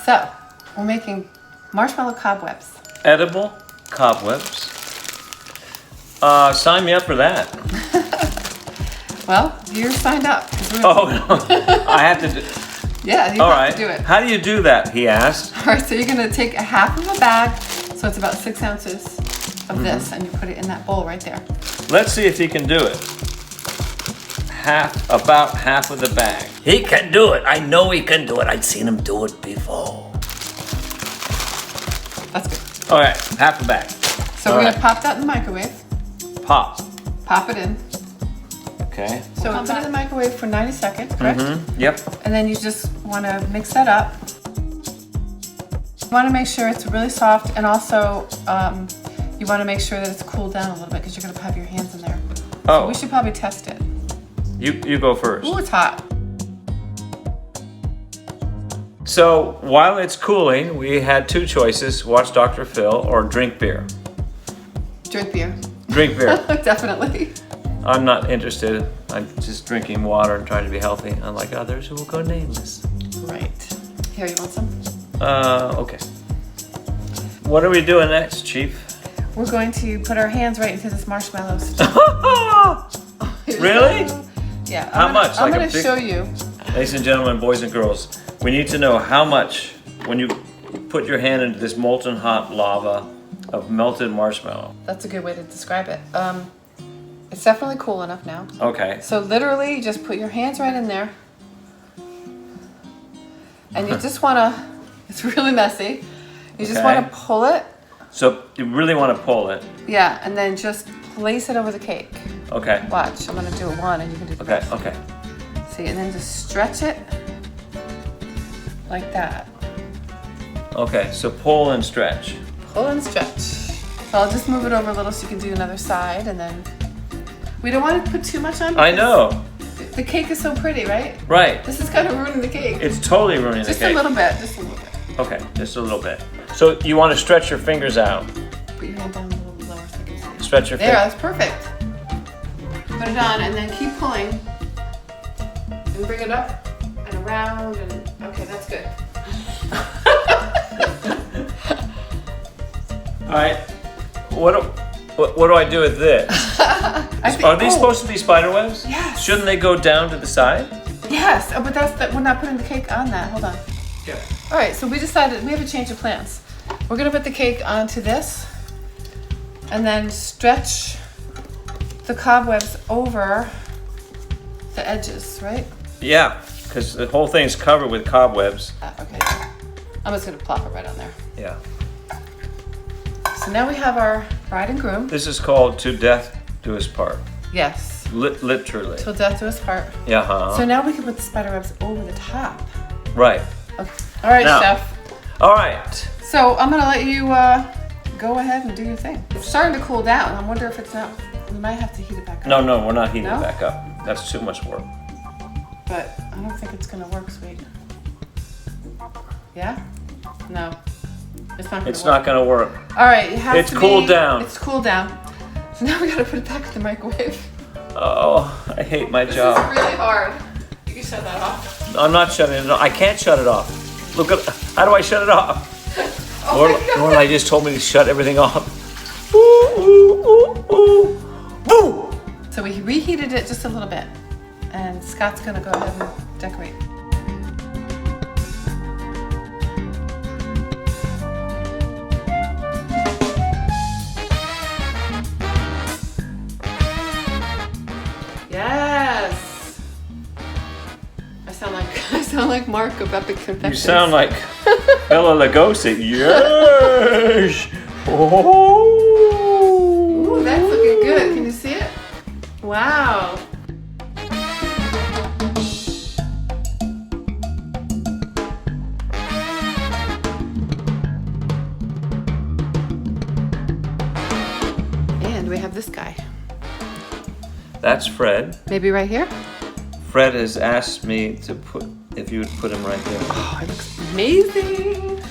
So, we're making marshmallow cobwebs. Edible cobwebs. Sign me up for that. Well, you're signed up. Oh, no. I have to do... Yeah, you have to do it. How do you do that, he asked. All right, so you're going to take a half of a bag, so it's about 6 ounces of this, and you put it in that bowl right there. Let's see if he can do it. About half of the bag. He can do it. I know he can do it. I've seen him do it before. That's good. All right, half a bag. So we're going to pop that in the microwave. Pop. Pop it in. Okay. So put it in the microwave for 90 seconds, correct? Yep. And then you just want to mix that up. You want to make sure it's really soft, and also you want to make sure that it's cooled down a little bit because you're going to have your hands in there. Oh. So we should probably test it. You go first. Ooh, it's hot. So while it's cooling, we had 2 choices: watch Dr. Phil or drink beer. Drink beer. Drink beer. Definitely. I'm not interested. I'm just drinking water and trying to be healthy, unlike others who will go nameless. Right. Here, you want some? Okay. What are we doing next, Chief? We're going to put our hands right into this marshmallows. Really? Yeah. How much? I'm Like going to show you. Ladies and gentlemen, boys and girls, we need to know how much when you put your hand into this molten hot lava of melted marshmallow. That's a good way to describe it. It's definitely cool enough now. Okay. So literally, just put your hands right in there. And you just want to, it's really messy. You just want to pull it. So you really want to pull it. Yeah, and then just place it over the cake. Okay. Watch, I'm going to do one and you can do the Okay, rest. okay. See, and then just stretch it like that. Okay, so pull and stretch. Pull and stretch. So I'll just move it over a little so you can do another side, and then we don't want to put too much on. I know. The cake is so pretty, right? Right. This is kind of ruining the cake. It's totally ruining the Just cake. a little bit, just a little bit. Okay, just a little bit. So you want to stretch your fingers out. Put your hand down a little lower so you can see. Stretch your There, fingers. that's perfect. Put it on and then keep pulling. And bring it up and around and, okay, that's good. All right. What do I do with this? Are these supposed to be spider webs? Yes. Shouldn't they go down to the side? Yes, oh, but we're not putting the cake on that. Hold on. Yeah. All right, so we decided we have a change of plans. We're gonna put the cake onto this and then stretch the cobwebs over the edges, right? Yeah, because the whole thing's covered with cobwebs. Okay. I'm just gonna plop it right on there. Yeah. So now we have our bride and groom. This is called To Death Do Us Part. Yes. Literally. Till death do us part. Yeah. Huh. So now we can put the spider webs over the top. Right. Okay. All right, Now. chef. All right. So I'm gonna let you go ahead and do your thing. It's starting to cool down. I wonder if it's not. We might have to heat it back up. No, we're not heating No? it back up. That's too much work. But I don't think it's gonna work, sweet. Yeah? No. It's not gonna It's work. not going to work. All right, it has It's to cooled be, down. It's cooled down. So now we gotta put it back in the microwave. Oh, I hate my This job. is really hard. You can shut that off. I'm not shutting it off. I can't shut it off. Look at, how do I shut it off? Oh my God. Lorelie just told me to shut everything off. Ooh, ooh, ooh, ooh. Boo! So we reheated it just a little bit. And Scott's gonna go ahead and decorate. Yes! I sound like Mark of Epic Confections. You sound like Bella Lugosi. Yes! Oh! Ooh, that's looking good. Can you see it? Wow. And we have this guy. That's Fred. Maybe right here? Fred has asked me to put, if you would put him right there. Oh, it looks amazing.